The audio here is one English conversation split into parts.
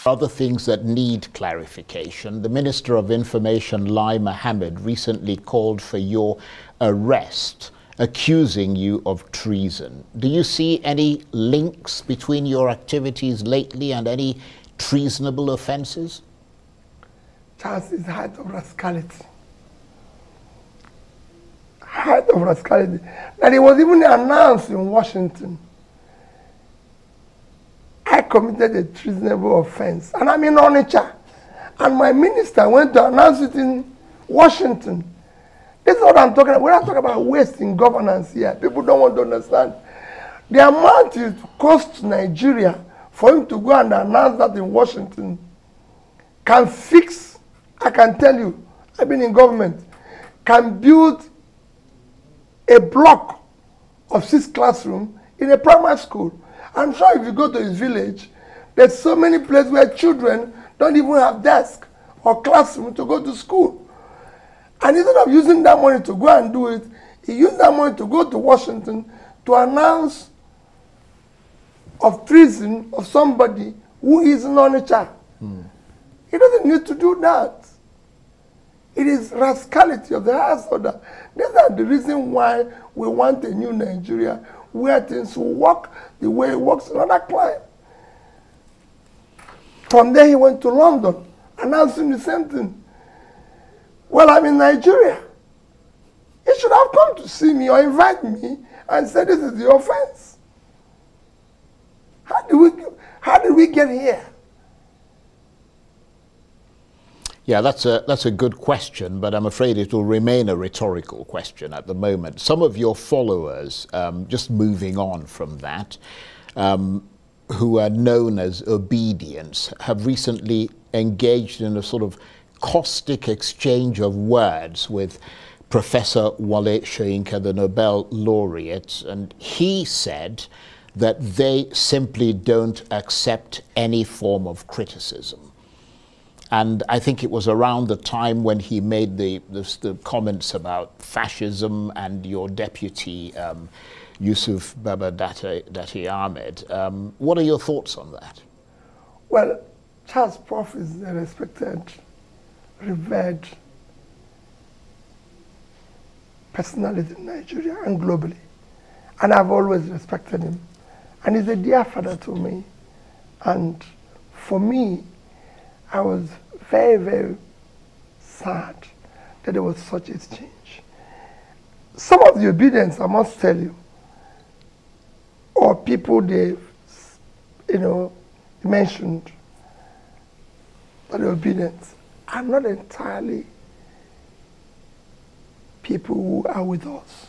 Other things that need clarification. The Minister of Information, Lai Mohammed, recently called for your arrest, accusing you of treason. Do you see any links between your activities lately and any treasonable offences? Charles is height of rascality. Height of rascality. That it was even announced in Washington. I committed a treasonable offense. And I'm in Onitsha. And my minister went to announce it in Washington. This is what I'm talking about. We're not talking about wasting governance here. People don't want to understand. The amount it costs Nigeria for him to go and announce that in Washington can fix, I can tell you, I've been in government, can build a block of 6 classrooms in a primary school. I'm sure if you go to his village, there's so many places where children don't even have desk or classroom to go to school. And instead of using that money to go and do it, he used that money to go to Washington to announce of treason of somebody who is in Onitsha. He doesn't need to do that. It is rascality of the highest order. These are the reason why we want a new Nigeria where things will work the way it works in other climes. From there he went to London, announcing the same thing. Well, I'm in Nigeria. He should have come to see me or invite me and say this is the offense. How did we get here? Yeah, that's a good question, but I'm afraid it will remain a rhetorical question at the moment. Some of your followers, just moving on from that, who are known as Obidients, have recently engaged in a sort of caustic exchange of words with Professor Wale Soyinka, the Nobel laureate, and he said that they simply don't accept any form of criticism. And I think it was around the time when he made the comments about fascism and your deputy, Yusuf Baba Dati Ahmed. What are your thoughts on that? Well, Charles Prof is a respected, revered personality in Nigeria and globally. And I've always respected him. And he's a dear father to me. And for me, I was very, very sad that there was such a change. Some of the Obidients, I must tell you, or people they, mentioned that the Obidients are not entirely people who are with us.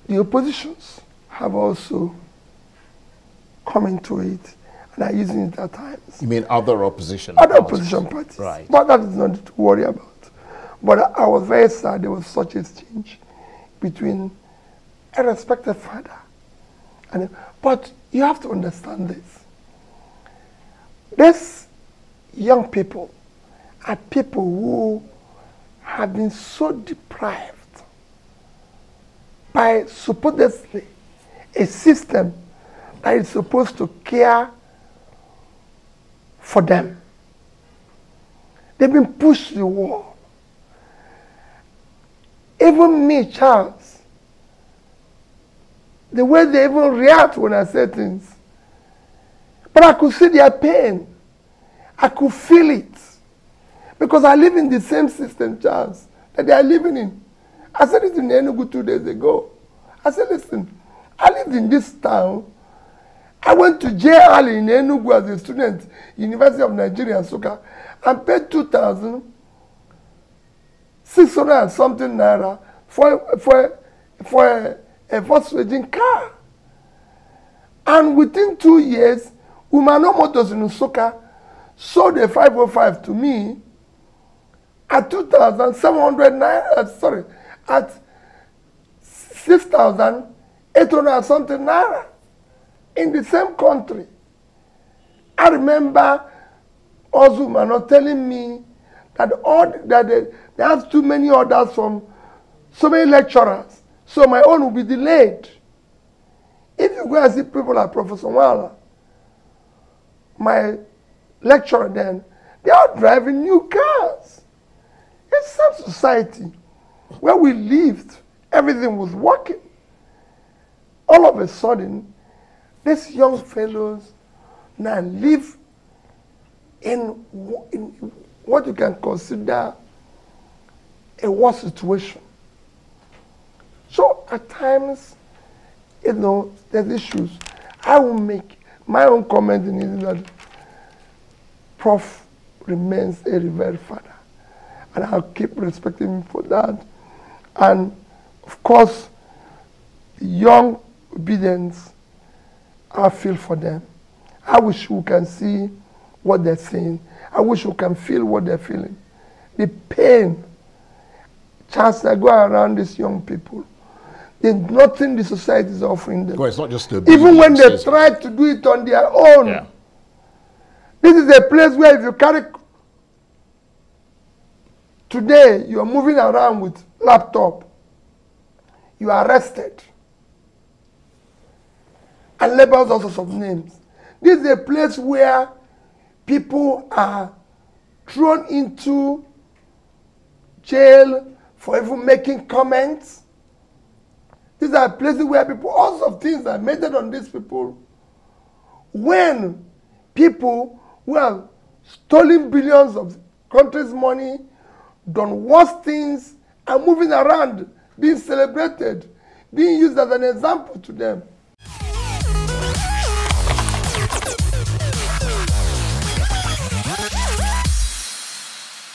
The oppositions have also come into it and are using it at times. You mean other opposition parties? Other parties? opposition parties. Right. But that is not to worry about. But I was very sad there was such a change between a respected father. But you have to understand this. These young people are people who have been so deprived by supposedly a system that is supposed to care for them. They've been pushed to the wall. Even me, Charles, the way they even react when I say things. But I could see their pain. I could feel it. Because I live in the same system, Charles, that they are living in. I said it in Enugu 2 days ago. I said, listen, I lived in this town. I went to JL in Enugu as a student, University of Nigeria, Nsukka, and paid 2,600 and something naira for a Volkswagen car. And within 2 years, Umano Motors in Nsukka sold a 505 to me at 2,700 naira, sorry, at 6,800 and something naira in the same country. I remember Ozumano telling me that they have too many orders from so many lecturers, so my own will be delayed. If you go and see people like Professor Wala, my lecturer then, they are driving new cars. It's some society where we lived, everything was working. All of a sudden, these young fellows now live in what you can consider a war situation. So at times, you know, there's issues. I will make my own comment in it that Prof remains a revered father, and I'll keep respecting him for that. And of course, the young Obidients, I feel for them. I wish we can see what they're saying. I wish we can feel what they're feeling. The pain, chance I go around these young people, there's nothing the society is offering them. Well, it's not just the even when they try to do it on their own. Yeah. This is a place where if you carry, today you are moving around with laptop, you are arrested and labeled all sorts of names. This is a place where people are thrown into jail for even making comments. These are places where people, all sorts of things are meted on these people. When people who have stolen billions of country's money, done worse things, are moving around, being celebrated, being used as an example to them.